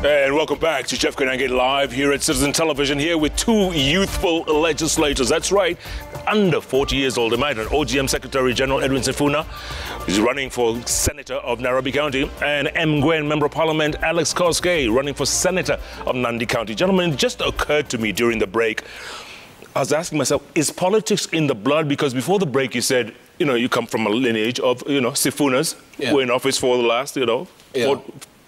And welcome back to JKLIVE Live here at Citizen Television, here with two youthful legislators. That's right, under 40 years old. Imagine OGM Secretary General Edwin Sifuna, who's running for Senator of Nairobi County, and Mgwen Member of Parliament Alex Koskei, running for Senator of Nandi County. Gentlemen, it just occurred to me during the break, I was asking myself, is politics in the blood? Because before the break you said, you know, you come from a lineage of, you know, Sifunas, who were in office for the last, you know,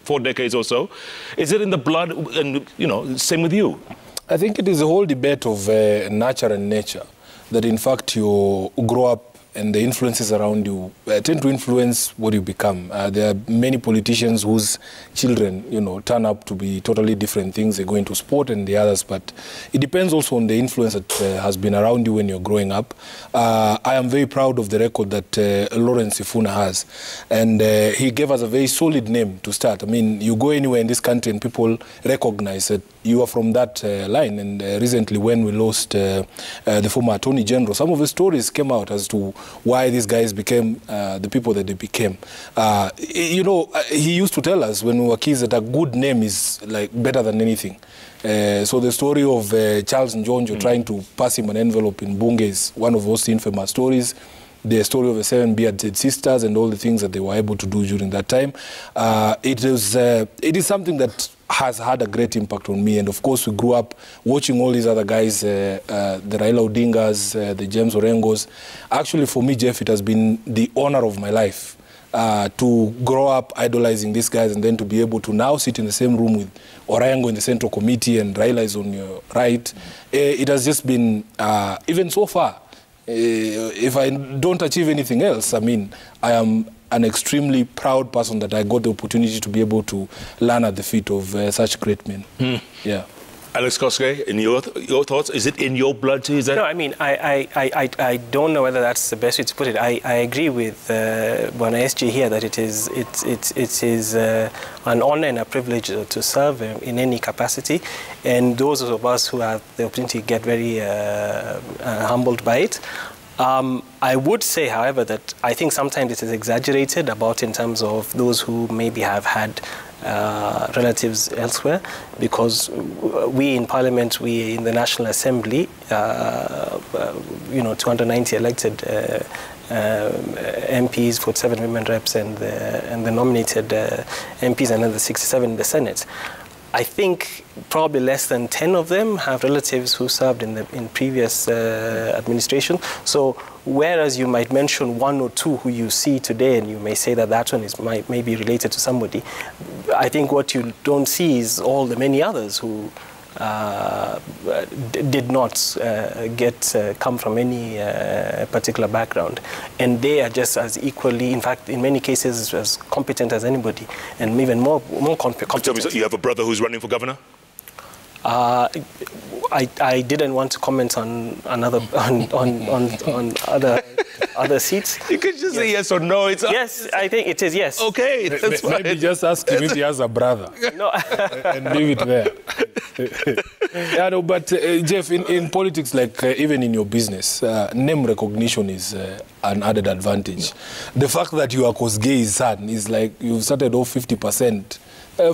4 decades or so. Is it in the blood? And, you know, same with you? I think it is a whole debate of nurture and nature, that in fact you grow up and the influences around you tend to influence what you become. There are many politicians whose children, you know, turn up to be totally different things. They go into sport and the others, but it depends also on the influence that has been around you when you're growing up. I am very proud of the record that Lawrence Sifuna has, and he gave us a very solid name to start. I mean, you go anywhere in this country and people recognize that you are from that line. And recently when we lost the former Attorney General, some of the stories came out as to why these guys became the people that they became. You know, he used to tell us when we were kids that a good name is like better than anything. So the story of Charles Njonjo trying to pass him an envelope in Bunge is one of those infamous stories. The story of the 7 bearded sisters and all the things that they were able to do during that time. It is something that has had a great impact on me. And of course, we grew up watching all these other guys, the Raila Odingas, the James Orengos. Actually, for me, Jeff, it has been the honor of my life to grow up idolizing these guys and then to be able to now sit in the same room with Orengo in the Central Committee and Raila is on your right. It has just been, even so far, if I don't achieve anything else, I mean, I am an extremely proud person that I got the opportunity to be able to learn at the feet of such great men. Yeah. Alex Koskei, in your thoughts, is it in your blood too? Is that? No, I mean, I don't know whether that's the best way to put it. I agree with Bwana SG here that it is an honor and a privilege to serve in any capacity, and those of us who have the opportunity get very humbled by it. I would say, however, that I think sometimes it is exaggerated about in terms of those who maybe have had relatives elsewhere, because we in Parliament, we in the National Assembly, you know, 290 elected MPs, 47 women reps, and the nominated MPs, and then the 67 in the Senate. I think probably less than 10 of them have relatives who served in previous administration. So whereas you might mention 1 or 2 who you see today, and you may say that that one is may be related to somebody, I think what you don't see is all the many others who did not come from any particular background, and they are just as equally, in fact, in many cases, as competent as anybody, and even more competent. Tell me, so you have a brother who's running for governor? I didn't want to comment on another on other seats. You could just say yes or no. It's yes, I think it is yes. Okay, that's fine. Maybe just ask him if he has a brother. No. And leave it there. Yeah, no, but Jeff, in politics, like even in your business, name recognition is an added advantage. The fact that you are Kosgei's son is like you've started off 50%.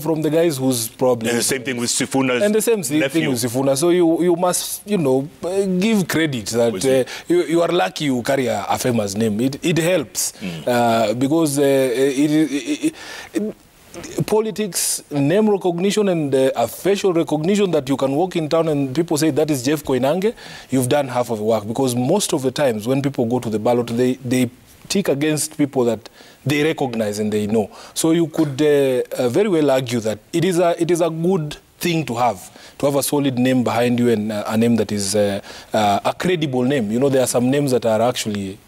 From the guys who's probably... And the same thing with Sifuna's And the same thing with Sifuna. So you must, you know, give credit that you are lucky you carry a famous name. It helps because politics, name recognition and a facial recognition that you can walk in town and people say that is Jeff Koinange, you've done half of the work. Because most of the times when people go to the ballot, they tick against people that they recognize and they know. So you could very well argue that it is a good thing to have a solid name behind you and a name that is a credible name. You know, there are some names that are actually,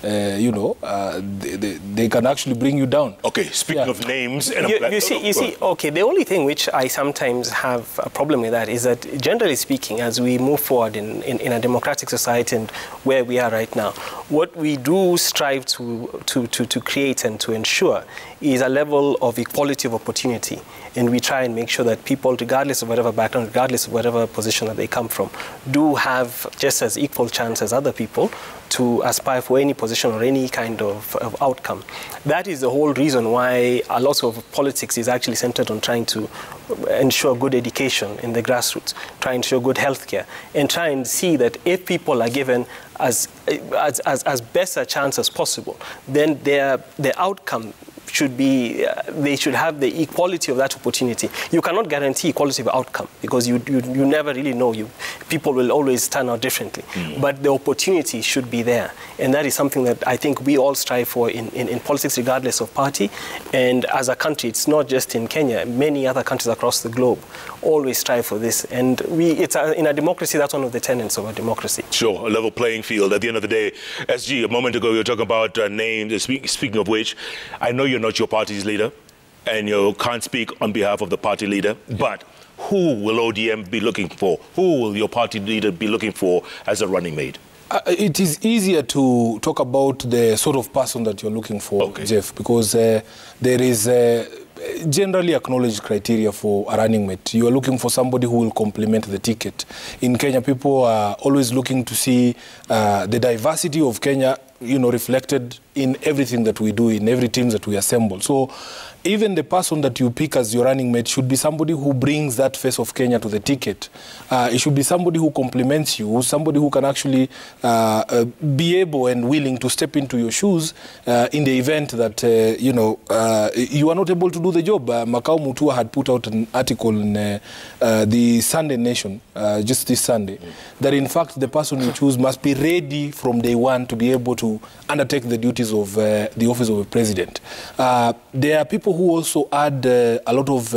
you know, they can actually bring you down. Okay, speaking of names... And you see, okay, the only thing which I sometimes have a problem with that is that, generally speaking, as we move forward in a democratic society and where we are right now, what we do strive to create and to ensure is a level of equality of opportunity. And we try and make sure that people, regardless of whatever background, regardless of whatever position that they come from, do have just as equal chance as other people to aspire for any position position or any kind of outcome. That is the whole reason why a lot of politics is actually centered on trying to ensure good education in the grassroots, try and ensure good healthcare, and try and see that if people are given as best a chance as possible, then the outcome should be, they should have the equality of that opportunity. You cannot guarantee equality of outcome because you never really know. People will always turn out differently. But the opportunity should be there. And that is something that I think we all strive for in politics, regardless of party. And as a country, it's not just in Kenya, many other countries across the globe always strive for this. And in a democracy, that's one of the tenets of a democracy. Sure, a level playing field. At the end of the day, SG, a moment ago you were talking about names. Speaking of which, I know you're not your party's leader, and you can't speak on behalf of the party leader, but who will ODM be looking for? Who will your party leader be looking for as a running mate? It is easier to talk about the sort of person that you're looking for, Jeff, because there is generally acknowledged criteria for a running mate. You are looking for somebody who will complement the ticket. In Kenya, people are always looking to see the diversity of Kenya, reflected in everything that we do, in every team that we assemble. So even the person that you pick as your running mate should be somebody who brings that face of Kenya to the ticket. It should be somebody who complements you, somebody who can actually be able and willing to step into your shoes in the event that, you are not able to do the job. Makau Mutua had put out an article in the Sunday Nation, just this Sunday, that in fact the person you choose must be ready from day one to be able to undertake the duties of the office of a president. There are people who also add a lot of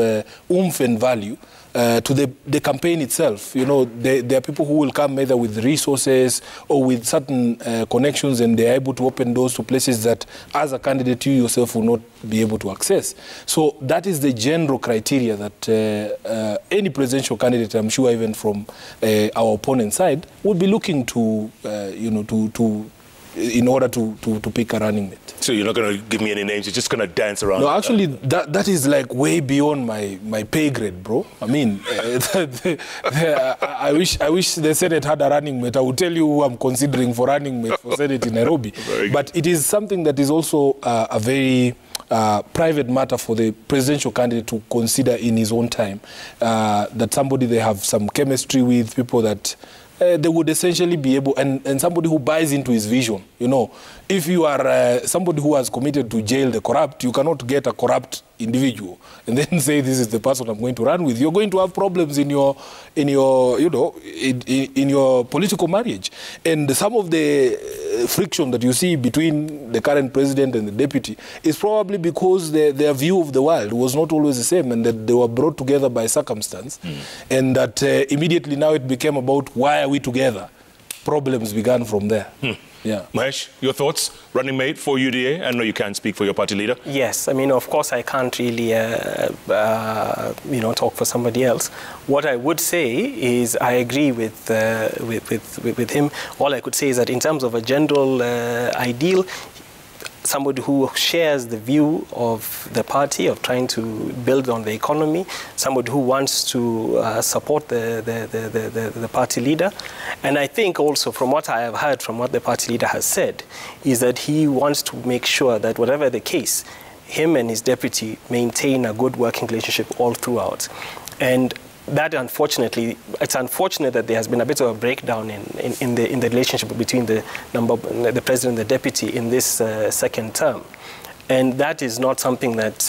oomph and value to the campaign itself. There are people who will come either with resources or with certain connections, and they're able to open doors to places that as a candidate you yourself will not be able to access. So that is the general criteria that any presidential candidate, I'm sure even from our opponent's side, would be looking to, in order to pick a running mate. So you're not going to give me any names, you're just going to dance around? No, actually, that is like way beyond my pay grade, bro. I mean, I wish the Senate had a running mate. I would tell you who I'm considering for running mate for Senate in Nairobi. But it is something that is also a very private matter for the presidential candidate to consider in his own time. That somebody they have some chemistry with, people that they would essentially be able, and somebody who buys into his vision. If you are somebody who has committed to jail the corrupt, you cannot get a corrupt individual and then say this is the person I'm going to run with. You're going to have problems in your political marriage. And some of the friction that you see between the current president and the deputy is probably because their view of the world was not always the same, and that they were brought together by circumstance, and that immediately now it became about why are we together. Problems began from there. Yeah. Mahesh, your thoughts? Running mate for UDA? I know you can't speak for your party leader. Yes, I mean, of course, I can't really, talk for somebody else. What I would say is I agree with him. All I could say is that in terms of a general ideal, somebody who shares the view of the party of trying to build on the economy, somebody who wants to support the party leader. And I think also from what I have heard from what the party leader has said is that he wants to make sure that whatever the case, him and his deputy maintain a good working relationship all throughout. And that, unfortunately, it's unfortunate that there has been a bit of a breakdown in the relationship between the president and the deputy in this second term. And that is not something that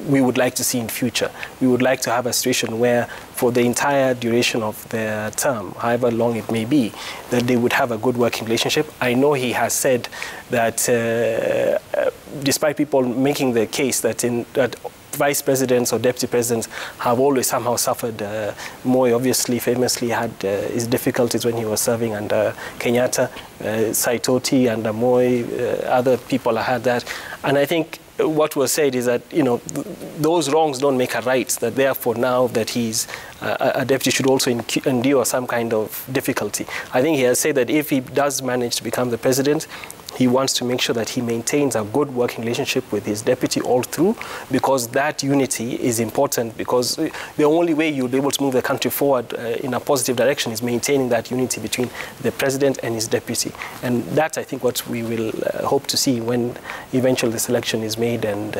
we would like to see in future. We would like to have a situation where for the entire duration of their term, however long it may be, that they would have a good working relationship. I know he has said that despite people making the case that vice presidents or deputy presidents have always somehow suffered. Moi obviously famously had his difficulties when he was serving under Kenyatta, Saitoti under Moi, other people had that. And I think what was said is that, those wrongs don't make a right, that therefore now that he's a deputy should also endure some kind of difficulty. I think he has said that if he does manage to become the president, he wants to make sure that he maintains a good working relationship with his deputy all through, because that unity is important, because the only way you'll be able to move the country forward in a positive direction is maintaining that unity between the president and his deputy. And that's, I think, what we will hope to see when eventually the selection is made, and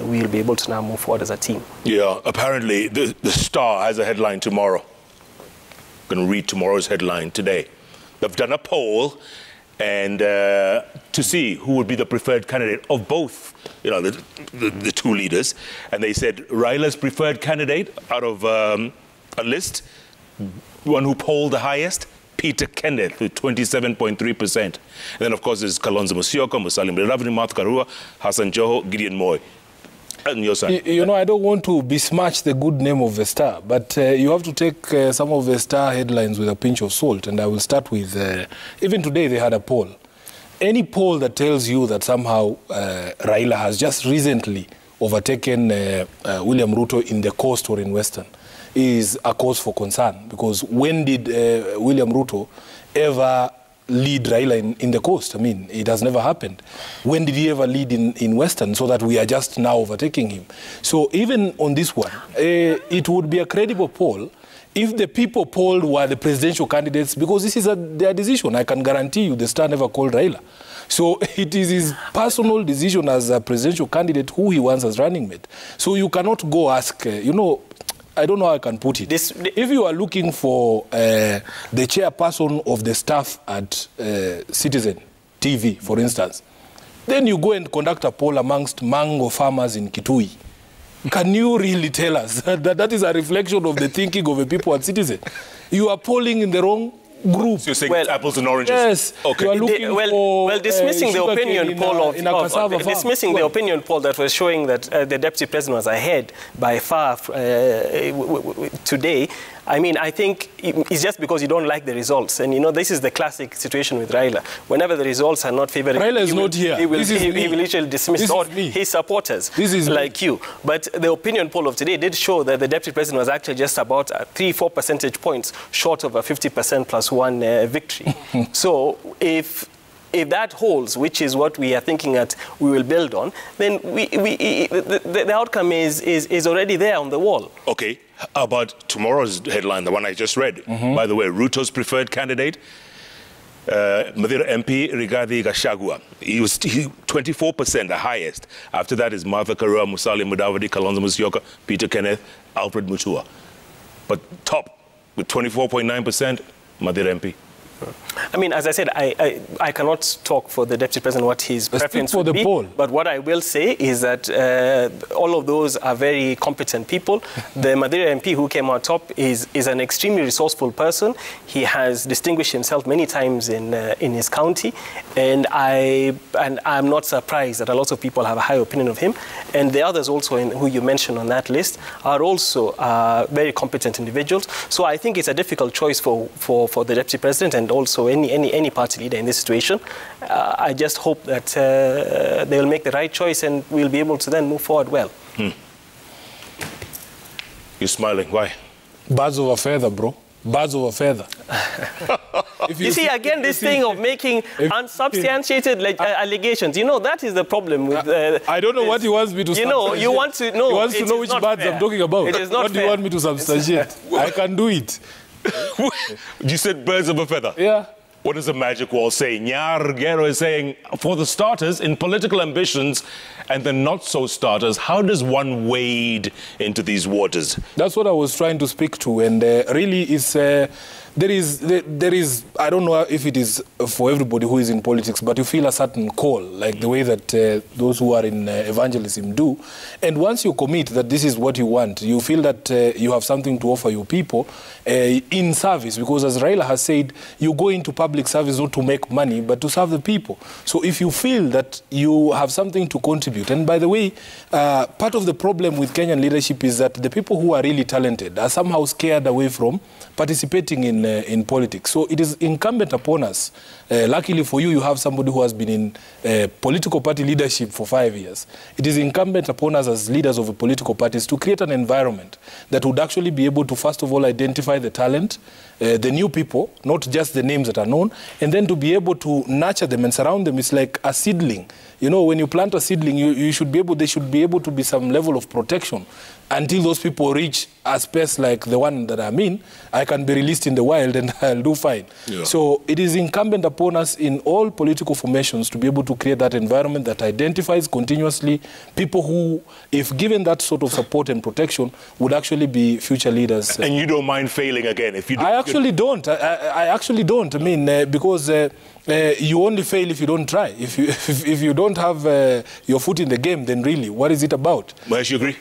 we'll be able to now move forward as a team. Yeah, apparently the Star has a headline tomorrow. I'm going to read tomorrow's headline today. They've done a poll and to see who would be the preferred candidate of both, the two leaders. And they said Raila's preferred candidate out of a list, one who polled the highest, Peter Kenneth with 27.3%. And then, of course, there's Kalonzo Musyoka, Musalia Mudavadi, Martha Karua, Hassan Joho, Gideon Moi. And your side. I don't want to besmirch the good name of the Star, but you have to take some of the Star headlines with a pinch of salt. And I will start with, even today they had a poll. Any poll that tells you that somehow Raila has just recently overtaken William Ruto in the coast or in Western is a cause for concern. Because when did William Ruto ever lead Raila in the coast? I mean, it has never happened. When did he ever lead in Western, so that we are just now overtaking him? So even on this one, it would be a credible poll if the people polled were the presidential candidates, because this is their decision. I can guarantee you the Star never called Raila. So it is his personal decision as a presidential candidate who he wants as running mate. So you cannot go ask, I don't know how I can put it. If you are looking for the chairperson of the staff at Citizen TV, for instance, then you go and conduct a poll amongst mango farmers in Kitui. Can you really tell us that is a reflection of the thinking of the people at Citizen? You are polling in the wrong group. So you're saying apples and oranges? Yes. Okay. You are looking for dismissing the opinion poll dismissing the opinion poll that was showing that the deputy president was ahead by far today. I mean, I think it's just because you don't like the results. And, this is the classic situation with Raila. Whenever the results are not favorable, Raila is not here. He will literally dismiss all his supporters like you. But the opinion poll of today did show that the deputy president was actually just about 3-4 percentage points short of a 50% plus one victory. So if that holds, which is what we are thinking that we will build on, then the outcome is already there on the wall. Okay. How about tomorrow's headline, the one I just read? By the way, Ruto's preferred candidate, Madeira MP Rigathi Gachagua. He was 24%, the highest. After that is Martha Karua, Musalia Mudavadi, Kalonzo Musyoka, Peter Kenneth, Alfred Mutua. But top with 24.9%, Madeira MP. I mean, as I said, I cannot talk for the deputy president what his preference would be. Poll. But what I will say is that all of those are very competent people. The Madeira MP who came out top is an extremely resourceful person. He has distinguished himself many times in his county, and I'm not surprised that a lot of people have a high opinion of him. And the others also who you mentioned on that list are also very competent individuals. So I think it's a difficult choice for the deputy president and also any party leader in this situation. I just hope that they will make the right choice and we'll be able to then move forward well. You're smiling. Why? Birds of a feather, bro. Birds of a feather. You see, again, this thing of making unsubstantiated allegations, that is the problem with... I don't know what he wants me to substantiate. You want to know... He wants to know which birds I'm talking about. It is not what do you want me to substantiate? I can do it. You said birds of a feather? Yeah. What does the magic wall say? Nyar Gero is saying, for the starters, in political ambitions and the not-so-starters, how does one wade into these waters? That's what I was trying to speak to, and really it's... There is, I don't know if it is for everybody who is in politics, but you feel a certain call, like the way that those who are in evangelism do. And once you commit that this is what you want, you feel that you have something to offer your people in service. Because as Raila has said, you go into public service not to make money, but to serve the people. So if you feel that you have something to contribute, and by the way, part of the problem with Kenyan leadership is that the people who are really talented are somehow scared away from participating in in politics. So it is incumbent upon us. Luckily for you, you have somebody who has been in political party leadership for 5 years. It is incumbent upon us as leaders of the political parties to create an environment that would actually be able to, first of all, identify the talent, the new people, not just the names that are known, and then to be able to nurture them and surround them. It's like a seedling. You know, when you plant a seedling, there should be able to be some level of protection until those people reach a space like the one that I'm in. I can be released in the wild and I'll do fine. Yeah. So it is incumbent upon us in all political formations to be able to create that environment that identifies continuously people who, if given that sort of support and protection, would actually be future leaders. And you don't mind failing again? If you I actually don't. I actually don't. I mean, because you only fail if you don't try. If you don't have your foot in the game, then really, what is it about? Mahesh, you agree?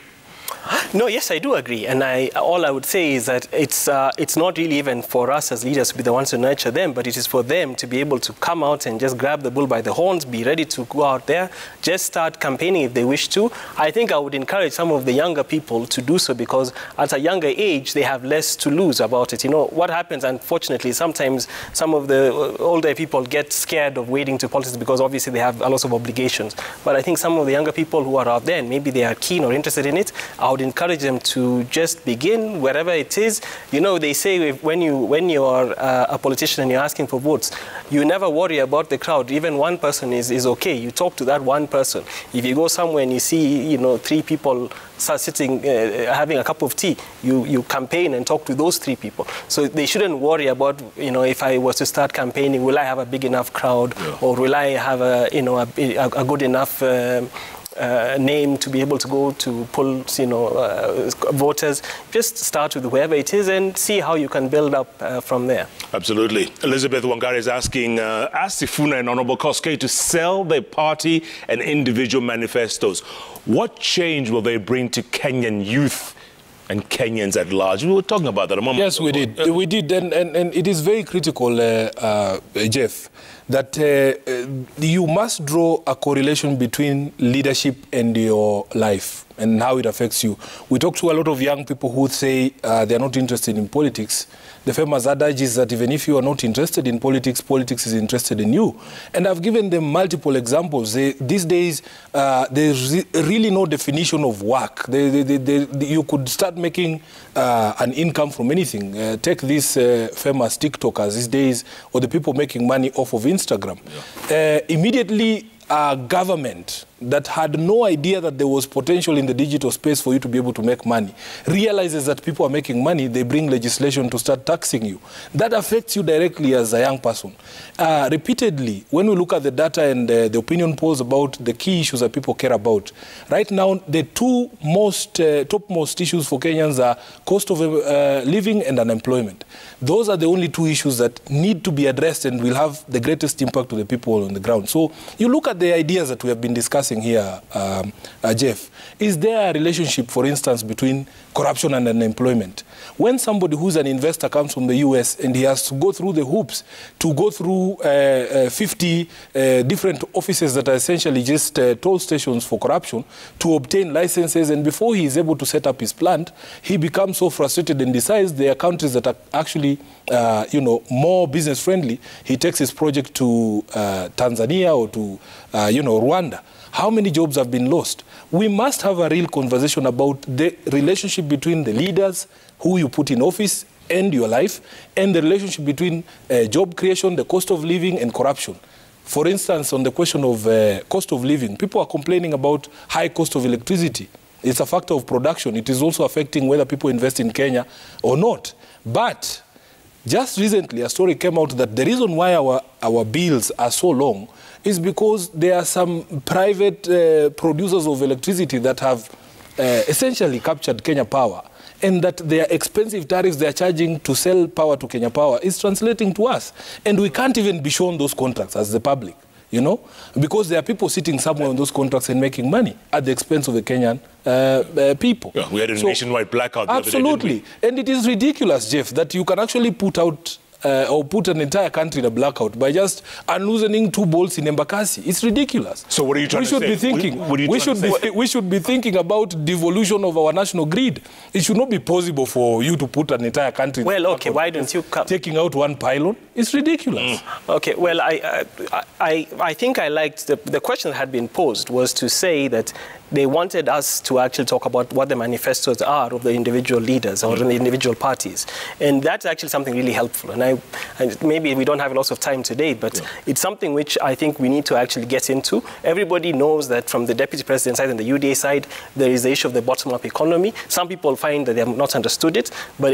No, yes, I do agree. And all I would say is that it's not really even for us as leaders to be the ones to nurture them, but it is for them to be able to come out and just grab the bull by the horns, be ready to go out there, just start campaigning if they wish to. I think I would encourage some of the younger people to do so, because at a younger age, they have less to lose about it. You know, what happens, unfortunately, sometimes some of the older people get scared of wading to politics because obviously they have a lot of obligations. But I think some of the younger people who are out there, and maybe they are keen or interested in it, I would encourage them to just begin wherever it is. You know, they say when you are a politician and you're asking for votes, you never worry about the crowd. Even one person is okay. You talk to that one person. If you go somewhere and you see, you know, 3 people sitting, having a cup of tea, you campaign and talk to those 3 people. So they shouldn't worry about, you know, if I was to start campaigning, will I have a big enough crowd, or will I have a good enough name to be able to go to pull, you know, voters. Just start with whoever it is and see how you can build up from there. Absolutely. Elizabeth Wangari is asking, ask Sifuna and Honorable Koskei to sell their party and individual manifestos. What change will they bring to Kenyan youth and Kenyans at large? We were talking about that a moment Yes, ago. we did. We did, and it is very critical, Jeff, that you must draw a correlation between leadership and your life and how it affects you. We talk to a lot of young people who say they're not interested in politics. The famous adage is that even if you are not interested in politics, politics is interested in you. And I've given them multiple examples. These days, there's really no definition of work. You could start making an income from anything. Take these famous TikTokers these days, or the people making money off of Instagram. Yeah. Immediately, a government that had no idea that there was potential in the digital space for you to be able to make money realizes that people are making money, they bring legislation to start taxing you. That affects you directly as a young person. Repeatedly, when we look at the data and the opinion polls about the key issues that people care about, right now the 2 topmost issues for Kenyans are cost of living and unemployment. Those are the only 2 issues that need to be addressed and will have the greatest impact to the people on the ground. So you look at the ideas that we have been discussing here, Jeff. Is there a relationship, for instance, between corruption and unemployment? When somebody who's an investor comes from the US and he has to go through the hoops to go through 50 different offices that are essentially just toll stations for corruption to obtain licenses, and before he is able to set up his plant, he becomes so frustrated and decides there are countries that are actually more business friendly. He takes his project to Tanzania or to Rwanda. How many jobs have been lost? We must have a real conversation about the relationship between the leaders who you put in office and your life, and the relationship between job creation, the cost of living, and corruption. For instance, on the question of cost of living, people are complaining about high cost of electricity. It's a factor of production. It is also affecting whether people invest in Kenya or not. But just recently, a story came out that the reason why our bills are so long is because there are some private producers of electricity that have essentially captured Kenya Power, and that their expensive tariffs they are charging to sell power to Kenya Power is translating to us. And we can't even be shown those contracts as the public, you know, because there are people sitting somewhere on those contracts and making money at the expense of the Kenyan people. Yeah, we had a nationwide blackout the absolutely. other day, didn't we? And it is ridiculous, Jeff, that you can actually put out or put an entire country in a blackout by just unloosening 2 bolts in Embakasi. It's ridiculous. So what are you trying to say? We should be thinking about devolution of our national grid. It should not be possible for you to put an entire country. Well, okay, why don't you come? Taking out one pylon? It's ridiculous. Okay, well, I think I liked the question that had been posed was to say that they wanted us to actually talk about what the manifestos are of the individual leaders or the individual parties. And that's actually something really helpful. And maybe we don't have lots of time today, but it's something which I think we need to actually get into. Everybody knows that from the Deputy President side and the UDA side, there is the issue of the bottom-up economy. Some people find that they have not understood it, but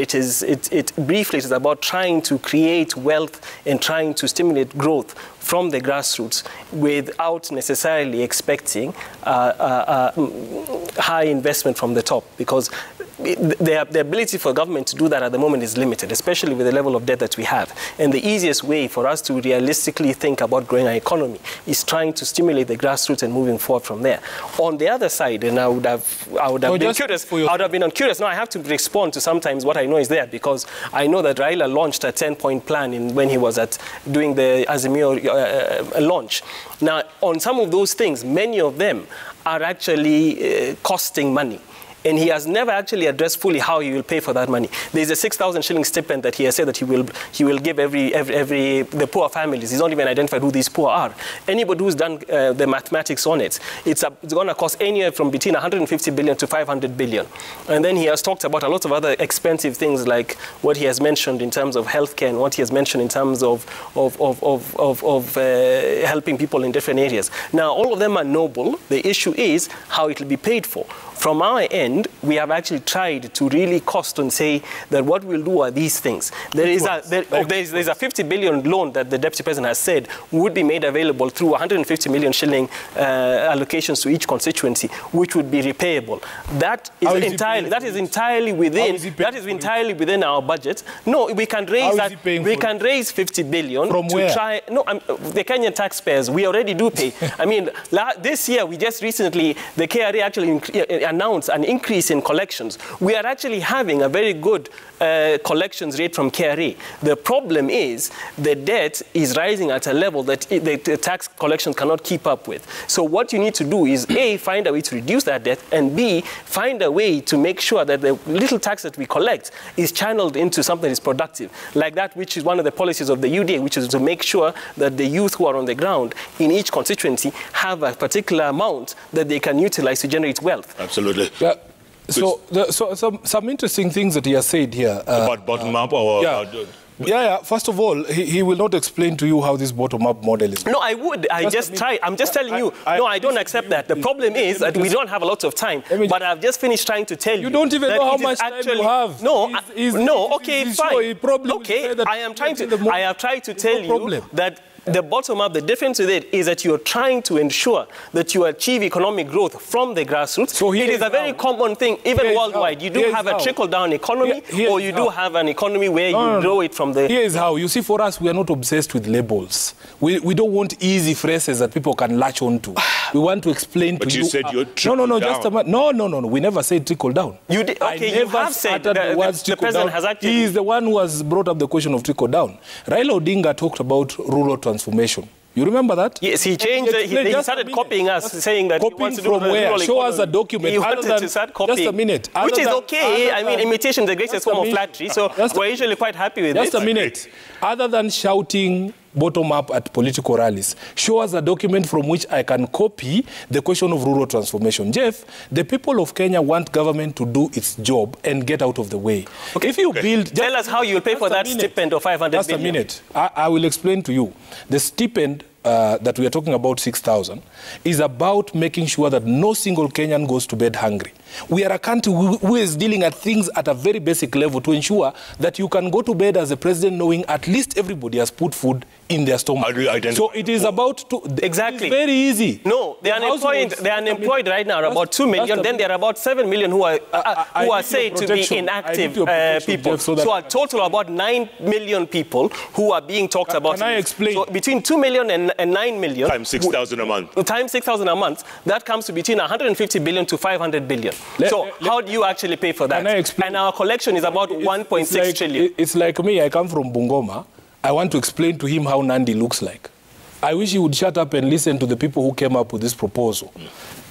briefly, it is about trying to create wealth and trying to stimulate growth from the grassroots without necessarily expecting high investment from the top, because the ability for government to do that at the moment is limited, especially with the level of debt that we have. And the easiest way for us to realistically think about growing our economy is trying to stimulate the grassroots and moving forward from there. On the other side, and I would have been curious. No, I have to respond to sometimes what I know is there, because I know that Raila launched a 10-point plan when he was doing the Azimio launch. Now, on some of those things, many of them are actually costing money. And he has never actually addressed fully how he will pay for that money. There's a 6,000 shilling stipend that he has said that he will give the poor families. He's not even identified who these poor are. Anybody who's done the mathematics on it, it's going to cost anywhere from between 150 billion to 500 billion. And then he has talked about a lot of other expensive things, like what he has mentioned in terms of healthcare and what he has mentioned in terms of helping people in different areas. Now, all of them are noble. The issue is how it will be paid for. From our end, we have actually tried to really cost and say that what we'll do are these things. There's a 50 billion loan that the Deputy President has said would be made available through 150 million shilling allocations to each constituency, which would be repayable. That is entirely within our budget. No, we can raise that. We can raise 50 billion from where? The Kenyan taxpayers. We already do pay. I mean, this year we just recently the KRA actually announced an increase in collections. We are actually having a very good collections rate from KRA. The problem is the debt is rising at a level that the tax collections cannot keep up with. So what you need to do is A, find a way to reduce that debt, and B, find a way to make sure that the little tax that we collect is channeled into something that is productive, like that which is one of the policies of the UDA, which is to make sure that the youth who are on the ground in each constituency have a particular amount that they can utilize to generate wealth. Absolutely. Yeah. So some interesting things that he has said here. About bottom-up or... First of all, he will not explain to you how this bottom-up model is. No, I would. I'm just telling you. No, I don't accept that. The problem is that we don't have a lot of time. But I've just finished trying to tell you. You don't even know how much time you have. Okay, fine. Okay, I have tried to tell you that the bottom-up, the difference with it is that you're trying to ensure that you achieve economic growth from the grassroots. So it is a very common thing, even worldwide. You do have a trickle-down economy, or you do have an economy where you grow it from the... Here is how. You see, for us, we are not obsessed with labels. We don't want easy phrases that people can latch on to. We want to explain to you... But you said you're trickle-down. No. We never said trickle-down. You did. Okay, you have said the president has actually... He is the one who has brought up the question of trickle-down. Raila Odinga talked about rural transformation. You remember that? Yes, he changed. He started copying us, saying that he wants to do from where? Show us a document. He wanted to start copying. Just a minute. Which is okay. I mean, imitation is the greatest form of flattery, so we're usually quite happy with it. Just a minute. Other than shouting bottom-up at political rallies, show us a document from which I can copy the question of rural transformation. Jeff, the people of Kenya want government to do its job and get out of the way. Okay. If you build... Tell us how you'll pay for that stipend of 500 billion. Just a minute. I will explain to you. The stipend that we are talking about, 6,000, is about making sure that no single Kenyan goes to bed hungry. We are a country who is dealing at things at a very basic level to ensure that you can go to bed as a president knowing at least everybody has put food in their stomach. How do you identify? So it is about to... Exactly. It's very easy. No, they are unemployed right now, about 2 million. Then there are about 7 million who are said to be inactive people. So a total of about 9 million people who are being talked about. Can I explain? So between 2 million and 9 million... Times 6,000 a month. Times 6,000 a month, that comes to between 150 billion to 500 billion. How do you actually pay for that? Can I explain? And our collection is about 1.6 trillion. It's like me, I come from Bungoma. I want to explain to him how Nandi looks like. I wish he would shut up and listen to the people who came up with this proposal.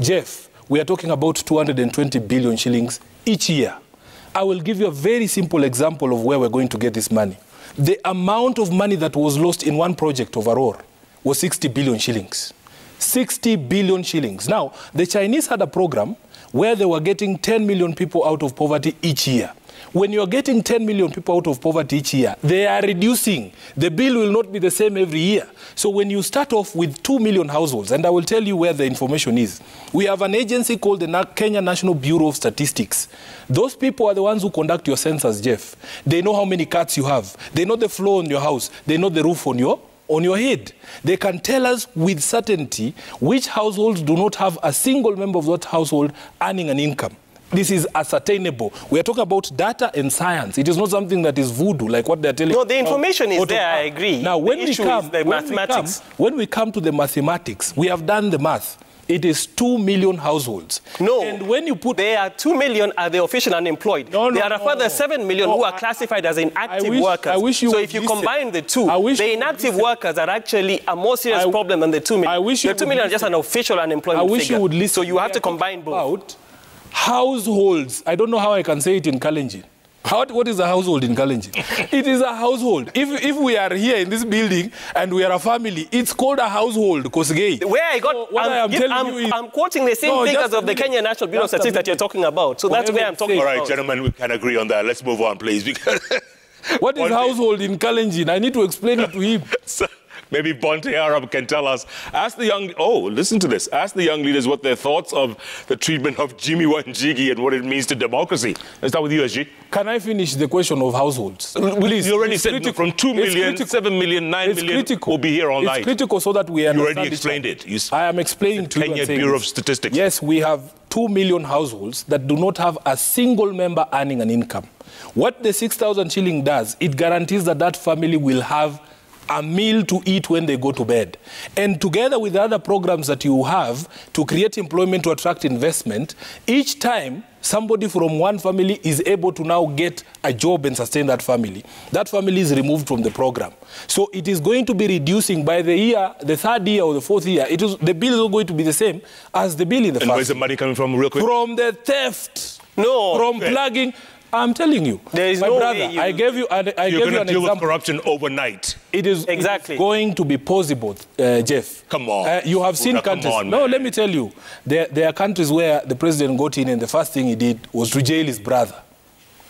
Jeff, we are talking about 220 billion shillings each year. I will give you a very simple example of where we're going to get this money. The amount of money that was lost in one project of Aurora was 60 billion shillings. 60 billion shillings. Now, the Chinese had a program where they were getting 10 million people out of poverty each year. When you're getting 10 million people out of poverty each year, they are reducing. The bill will not be the same every year. So when you start off with 2 million households, and I will tell you where the information is, we have an agency called the Kenya National Bureau of Statistics. Those people are the ones who conduct your census, Jeff. They know how many cats you have. They know the floor on your house. They know the roof on your head. They can tell us with certainty which households do not have a single member of that household earning an income. This is ascertainable. We are talking about data and science. It is not something that is voodoo, like what they're telling. No, the information is there, I agree. Now, when we come to the mathematics, we have done the math. It is 2 million households. No. And when you put... There are 2 million are the official unemployed. No, there are further 7 million who are classified as inactive workers. So if you combine the two, the inactive workers are actually a more serious problem than the 2 million. The 2 million are just an official unemployment figure. You would listen. So you have to combine both. Households. I don't know how I can say it in Kalenjin. What is a household in Kalenjin? It is a household. If we are here in this building and we are a family, it's called a household, Kosgei. Where I got, so I'm quoting the same figures of the Kenya National Bureau of Statistics that you're talking about. So that's where I'm talking about. All right, gentlemen, we can agree on that. Let's move on, please. Because what is household in Kalenjin? I need to explain it to him. Maybe Bonte Arab can tell us. Ask the young, listen to this. Ask the young leaders what their thoughts of the treatment of Jimmy Wanjigi and what it means to democracy. Let's start with you, SG. Can I finish the question of households? Please. You already said from 2 million, 7 million, 9 million, we'll be here all night. It's critical so that we understand. You already explained it. I am explaining to you. Kenya Bureau of Statistics. Yes, we have 2 million households that do not have a single member earning an income. What the 6,000 shilling does, it guarantees that that family will have a meal to eat when they go to bed. And together with the other programs that you have to create employment, to attract investment, each time somebody from one family is able to now get a job and sustain that family is removed from the program. So it is going to be reducing by the year, the third year or the fourth year. The bill is not going to be the same as the bill in the first. And where's the money coming from, real quick? From the theft. No. From plugging. I'm telling you, there is my no brother, way I gave you an example. You're going to deal with corruption overnight. It is going to be possible, Jeff. Come on. You have seen countries. Let me tell you, there are countries where the president got in and the first thing he did was to jail his brother.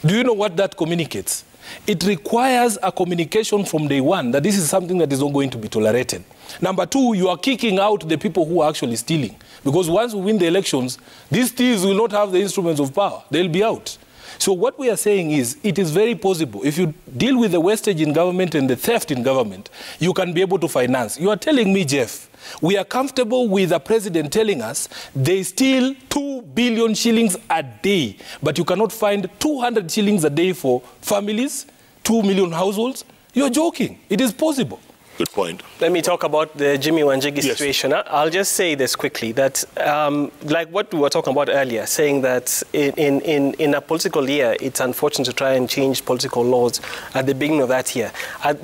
Do you know what that communicates? It requires a communication from day one that this is something that is not going to be tolerated. Number two, you are kicking out the people who are actually stealing. Because once we win the elections, these thieves will not have the instruments of power. They'll be out. So what we are saying is, it is very possible. If you deal with the wastage in government and the theft in government, you can be able to finance. You are telling me, Jeff, we are comfortable with a president telling us they steal 2 billion shillings a day, but you cannot find 200 shillings a day for families, 2 million households? You're joking. It is possible. Good point. Let me talk about the Jimmy Wanjigi situation. I'll just say this quickly, that like what we were talking about earlier, saying that in a political year, it's unfortunate to try and change political laws at the beginning of that year.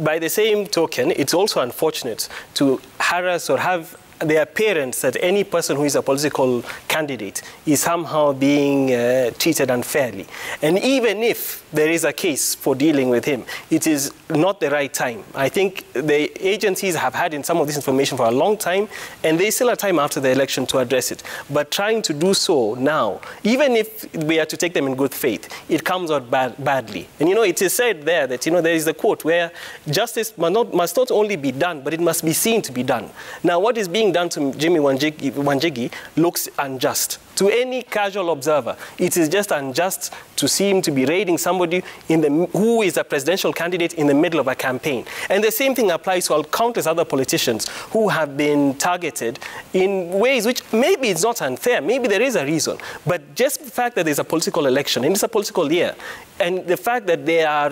By the same token, it's also unfortunate to harass or have the appearance that any person who is a political candidate is somehow being treated unfairly. And even if there is a case for dealing with him, it is not the right time. I think the agencies have had in some of this information for a long time, and they still have time after the election to address it. But trying to do so now, even if we are to take them in good faith, it comes out badly. And, it is said there that, there is the quote where justice must not only be done, but it must be seen to be done. Now, what is being done to Jimmy Wanjigi looks unjust. To any casual observer, it is just unjust to see him to be raiding somebody who is a presidential candidate in the middle of a campaign. And the same thing applies to countless other politicians who have been targeted in ways which maybe it's not unfair, maybe there is a reason. But just the fact that there's a political election, and it's a political year, and the fact that they are,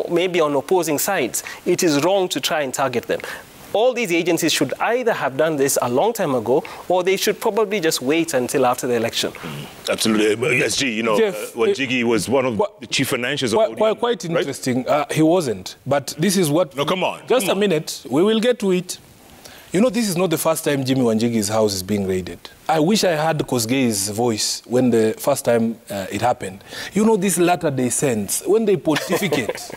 maybe on opposing sides, it is wrong to try and target them. all these agencies should either have done this a long time ago, or they should probably just wait until after the election. Absolutely. SG, you know, Wanjigi was one of the chief financiers of ODM. Quite interesting. Right? He wasn't. But this is what... No, come on. Just a minute. We will get to it. You know, this is not the first time Jimmy Wanjigi's house is being raided. I wish I had Kosgei's voice when the first time it happened. You know, these latter-day saints, when they pontificate,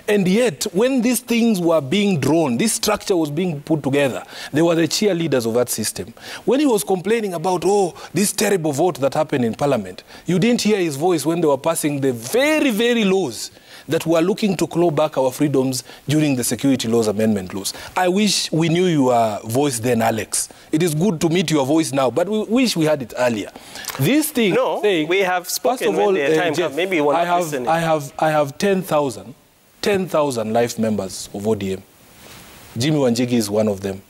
and yet, when these things were being drawn, this structure was being put together, they were the cheerleaders of that system. When he was complaining about, oh, this terrible vote that happened in Parliament, you didn't hear his voice when they were passing the very, very laws that were looking to claw back our freedoms during the security laws amendment laws. I wish we knew your voice then, Alex. It is good to meet your voice now, but we wish we had it earlier. This thing... No, saying, we have spoken first of all, when the time comes. Maybe you want to listen. I have 10,000 life members of ODM. Jimmy Wanjigi is one of them.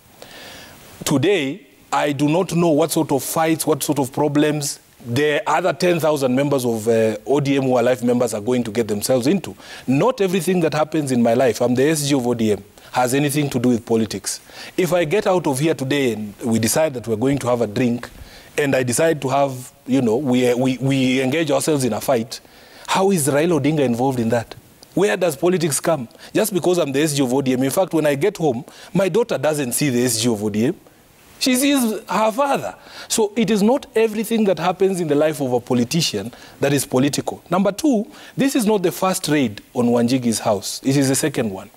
Today, I do not know what sort of fights, what sort of problems the other 10,000 members of ODM who are life members are going to get themselves into. Not everything that happens in my life, I'm the SG of ODM, has anything to do with politics. If I get out of here today and we decide that we're going to have a drink, and I decide to have, you know, we engage ourselves in a fight, how is Raila Odinga involved in that? Where does politics come? Just because I'm the SG of ODM. In fact, when I get home, my daughter doesn't see the SG of ODM. She sees her father. So it is not everything that happens in the life of a politician that is political. Number two, this is not the first raid on Wanjigi's house. It is the second one.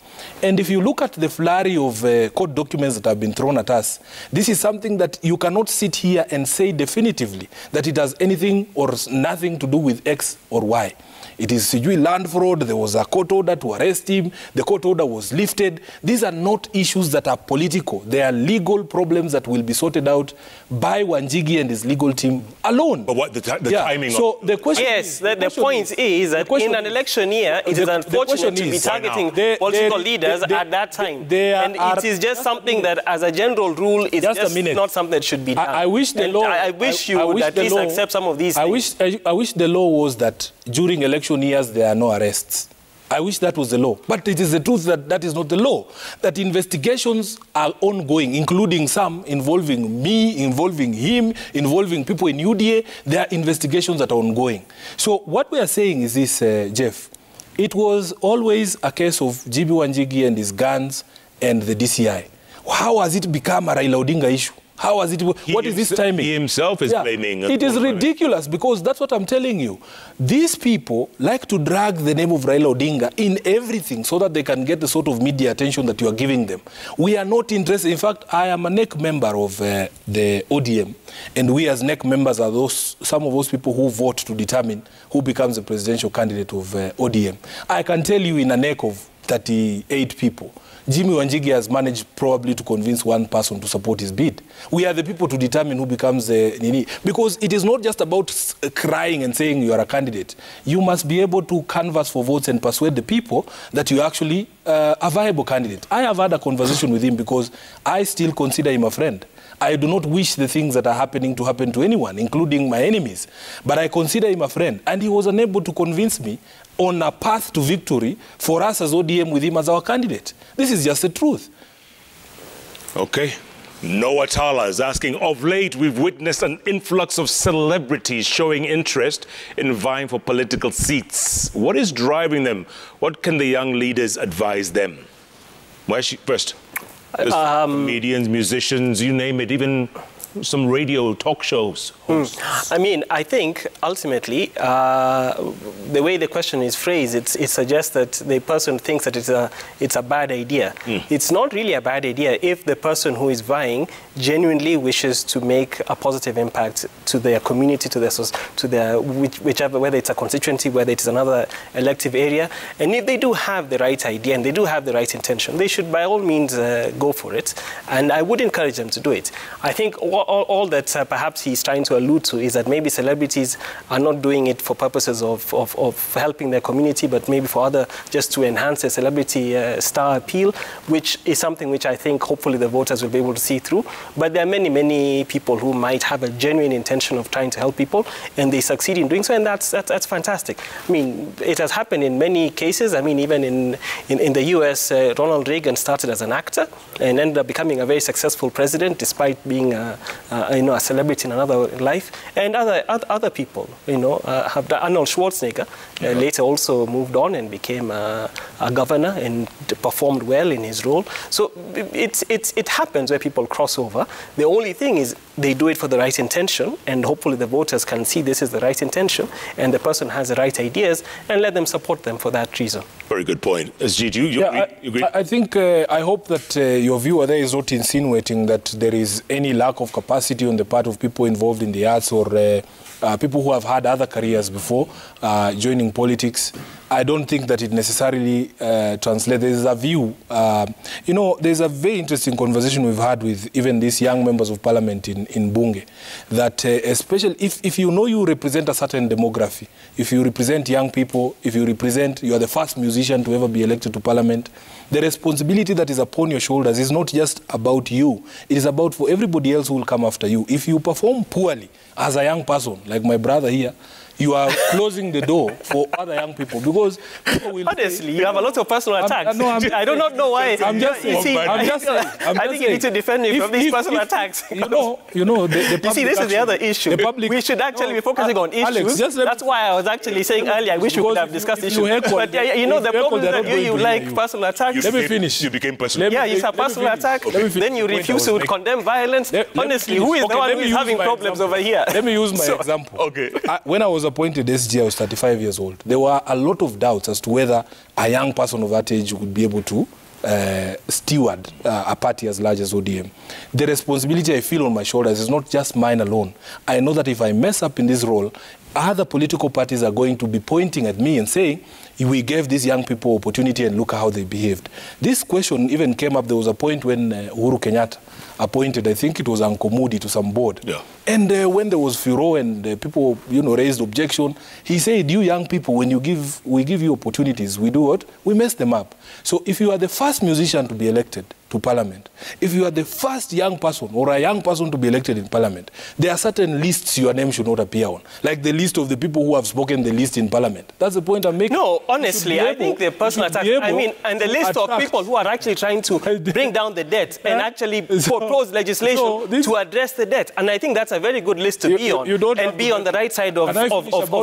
And if you look at the flurry of court documents that have been thrown at us, this is something that you cannot sit here and say definitively that it has anything or nothing to do with X or Y. It is land fraud. There was a court order to arrest him. The court order was lifted. These are not issues that are political. They are legal problems that will be sorted out by Wanjigi and his legal team alone. But what the timing? So the question the point is that in an election year, it is unfortunate to be targeting political leaders at that time. And it is just something that, as a general rule, is just not something that should be done. I wish the law... I wish you would at least accept some of these things. I wish the law was that during election years there are no arrests. I wish that was the law. But it is the truth that that is not the law. That investigations are ongoing, including some involving me, involving him, involving people in UDA. There are investigations that are ongoing. So what we are saying is this, Jeff. It was always a case of Jimmy Wanjigi and his guns and the DCI. How has it become a Raila Odinga issue? How has it... What is this timing? He himself is blaming... It is ridiculous because that's what I'm telling you. These people like to drag the name of Raila Odinga in everything so that they can get the sort of media attention that you are giving them. We are not interested. In fact, I am a NEC member of the ODM, and we as NEC members are some of those people who vote to determine who becomes the presidential candidate of ODM. I can tell you in a NEC of 38 people, Jimmy Wanjigi has managed probably to convince one person to support his bid. We are the people to determine who becomes Nini. Because it is not just about crying and saying you are a candidate. You must be able to canvass for votes and persuade the people that you are actually a viable candidate. I have had a conversation with him because I still consider him a friend. I do not wish the things that are happening to happen to anyone, including my enemies. But I consider him a friend. And he was unable to convince me on a path to victory for us as ODM with him as our candidate. This is just the truth. Okay. Noah Tala is asking, of late, we've witnessed an influx of celebrities showing interest in vying for political seats. What is driving them? What can the young leaders advise them? First. Comedians, musicians, you name it, even some radio talk shows. I mean, I think ultimately the way the question is phrased, it suggests that the person thinks that it's a bad idea. It's not really a bad idea if the person who is vying genuinely wishes to make a positive impact to their community, to their whichever, whether it's a constituency, whether it's another elective area. And if they do have the right idea and they do have the right intention, they should by all means go for it. And I would encourage them to do it. I think all that perhaps he's trying to allude to is that maybe celebrities are not doing it for purposes of helping their community, but maybe for just to enhance their celebrity star appeal, which is something which I think hopefully the voters will be able to see through. But there are many, many people who might have a genuine intention of trying to help people, and they succeed in doing so, and that's fantastic. I mean, it has happened in many cases. I mean, even in the US, Ronald Reagan started as an actor and ended up becoming a very successful president, despite being a celebrity in another life. And other people, have done. Arnold Schwarzenegger later also moved on and became a governor and performed well in his role. So it happens where people cross over. The only thing is they do it for the right intention, and hopefully the voters can see this is the right intention, and the person has the right ideas, and let them support them for that reason. Very good point. SG, do you agree? I think, I hope that your viewer there is not insinuating that there is any lack of capacity on the part of people involved in the arts or people who have had other careers before joining politics. I don't think that it necessarily translates. There's a view, there's a very interesting conversation we've had with even these young members of parliament in Bunge, that especially if you represent a certain demography, if you represent young people, if you are the first musician to ever be elected to parliament, the responsibility that is upon your shoulders is not just about you. It is about for everybody else who will come after you. If you perform poorly as a young person, like my brother here, you are closing the door for other young people, because people will honestly, you have a lot of personal attacks. I do not know why. I'm just saying. I think you need to defend me from these personal attacks. You see, this is the other issue. We should actually be focusing on issues. Alex, that's why I was actually saying earlier, I wish we could have discussed issues. But the problem is that you like personal attacks. Let me finish. You became personal. Yeah, it's a personal attack. Then you refuse to condemn violence. Honestly, who is the one who is having problems over here? Let me use my example. Okay. When I was appointed SG, I was 35 years old. There were a lot of doubts as to whether a young person of that age would be able to steward a party as large as ODM. The responsibility I feel on my shoulders is not just mine alone. I know that if I mess up in this role, other political parties are going to be pointing at me and saying, we gave these young people opportunity and look how they behaved. This question even came up. There was a point when Uhuru Kenyatta appointed, I think it was Uncle Moody, to some board. Yeah. And when there was furor and people, raised objection, he said, you young people, when we give you opportunities, we do what? We mess them up. So if you are the first musician to be elected to parliament, if you are the first young person or a young person to be elected in parliament, there are certain lists your name should not appear on, like the list of the people who have spoken the list in parliament. That's the point I'm making. No, honestly, I think the personal attack, and the list of people who are actually trying to bring down the debt and actually propose legislation to address the debt. And I think that's a very good list to be on, and be on the right side of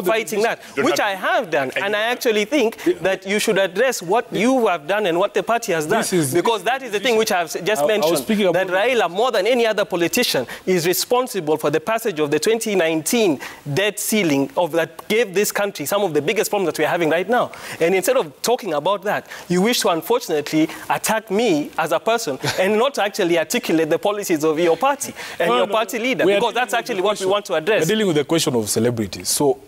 fighting that, which I have done. And I actually think that you should address what you have done and what the party has done, because that is the thing which I have just mentioned, that Raila, more than any other politician, is responsible for the passage of the 2019 debt ceiling that gave this country some of the biggest problems that we are having right now. And instead of talking about that, you wish to unfortunately attack me as a person and not actually articulate the policies of your party and your party leader, because that's actually what we want to address. We're dealing with the question of celebrities. So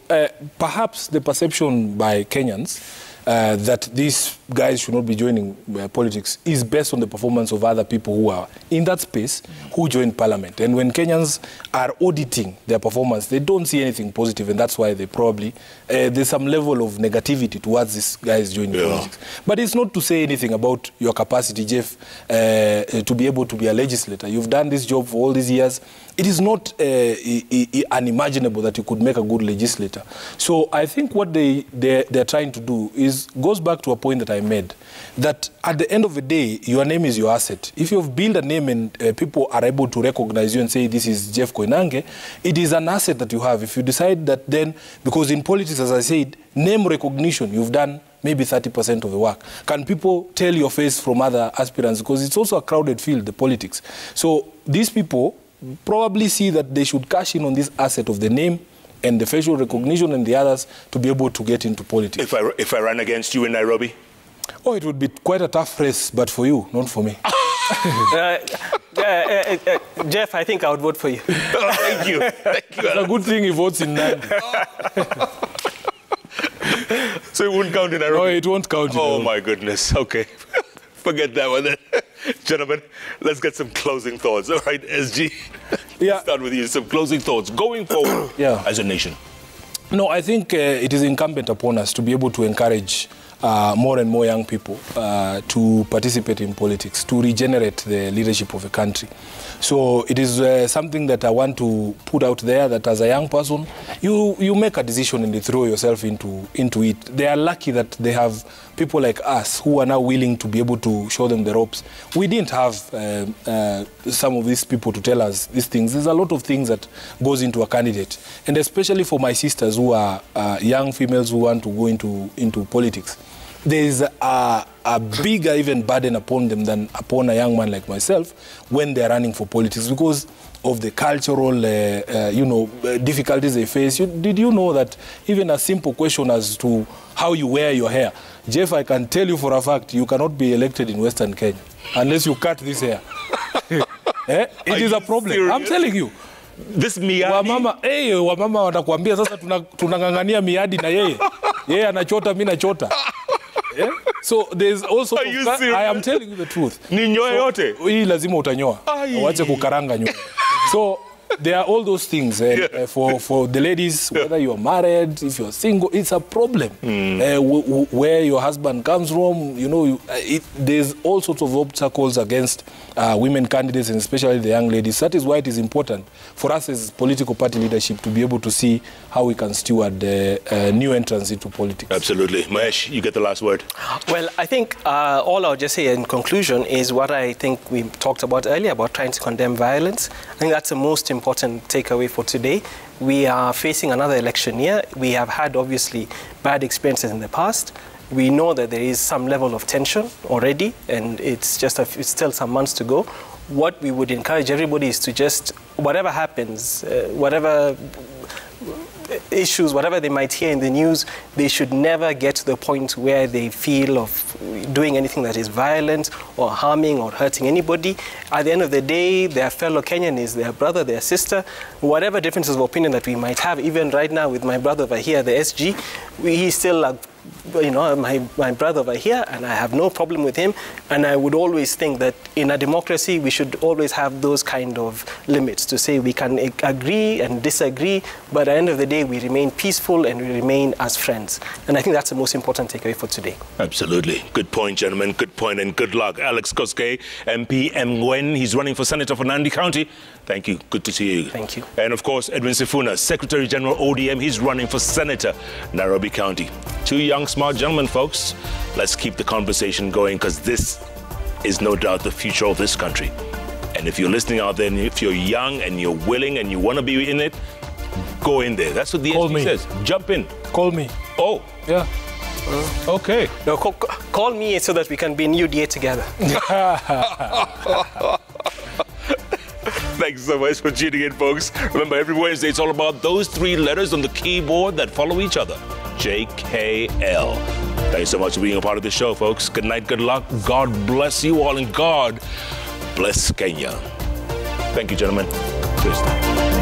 perhaps the perception by Kenyans that these guys should not be joining politics is based on the performance of other people who are in that space who joined parliament. And when Kenyans are auditing their performance, they don't see anything positive, and that's why they probably, there's some level of negativity towards these guys joining politics. But it's not to say anything about your capacity, Jeff, to be able to be a legislator. You've done this job for all these years. It is not unimaginable that you could make a good legislator. So I think what they're trying to do goes back to a point that I made, that at the end of the day, your name is your asset. If you've built a name and people are able to recognize you and say, this is Jeff Koinange, it is an asset that you have. If you decide that then, because in politics, as I said, name recognition, you've done maybe 30% of the work. Can people tell your face from other aspirants? Because it's also a crowded field, the politics. So these people probably see that they should cash in on this asset of the name and the facial recognition and the others to be able to get into politics. If I ran against you in Nairobi? Oh, it would be quite a tough race, but for you, not for me. Jeff, I think I would vote for you. Thank you. Thank you. It's a good thing he votes in Nandi. So it wouldn't count in Nairobi? No, it won't count in Nairobi. Oh, my goodness. Okay. Forget that one then. Gentlemen, let's get some closing thoughts. All right, SG, Yeah. start with you. Some closing thoughts going forward as a nation. No, I think it is incumbent upon us to be able to encourage more and more young people to participate in politics, to regenerate the leadership of a country. So it is something that I want to put out there, that as a young person, you make a decision and you throw yourself into it. They are lucky that they have people like us who are now willing to be able to show them the ropes. We didn't have some of these people to tell us these things. There's a lot of things that goes into a candidate. And especially for my sisters who are young females who want to go into politics, there is a bigger even burden upon them than upon a young man like myself when they're running for politics because of the cultural, difficulties they face. Did you know that even a simple question as to how you wear your hair, Jeff, I can tell you for a fact, you cannot be elected in Western Kenya unless you cut this hair. It is a problem. Serious? I'm telling you. This miadi. Wamama watakwambia sasa tunangangania miadi na yeye. Yeye anachota, mimi nachota. Yeah? So there's also I am telling you the truth. Ninyoe yote. Hii lazima utanyoa. Wache kukaranga nywele. So there are all those things for the ladies, whether you're married, if you're single, it's a problem. Where your husband comes from, there's all sorts of obstacles against women candidates and especially the young ladies. That is why it is important for us as political party leadership to be able to see how we can steward the new entrants into politics. Absolutely. Mahesh, you get the last word. Well, I think all I'll just say in conclusion is what I think we talked about earlier about trying to condemn violence. I think that's the most important takeaway for today. We are facing another election year. We have had, obviously, bad experiences in the past. We know that there is some level of tension already, and it's still some months to go. What we would encourage everybody is to just, whatever happens, whatever issues, whatever they might hear in the news, they should never get to the point where they feel of doing anything that is violent or harming or hurting anybody. At the end of the day, their fellow Kenyan is their brother, their sister. Whatever differences of opinion that we might have, even right now with my brother over here, the SG, he's still my brother over here, and I have no problem with him. And I would always think that in a democracy, we should always have those kind of limits to say we can agree and disagree, but at the end of the day, we remain peaceful and we remain as friends. And I think that's the most important takeaway for today. Absolutely. Good point, gentlemen. Good point, and good luck. Alex Koske, MP Mngwen, he's running for Senator for Nandi County. Thank you. Good to see you. Thank you. And of course, Edwin Sifuna, Secretary General ODM, he's running for Senator, Nairobi County. Two young, smart gentlemen, folks. Let's keep the conversation going because this is no doubt the future of this country. And if you're listening out there, and if you're young and you're willing and you want to be in it, go in there. That's what the SG says. Jump in. Call me. Oh. Yeah. Okay. No, call me so that we can be in UDA together. Thanks so much for tuning in, folks. Remember, every Wednesday, it's all about those three letters on the keyboard that follow each other. JKL. Thanks so much for being a part of the show, folks. Good night, good luck. God bless you all, and God bless Kenya. Thank you, gentlemen. Cheers.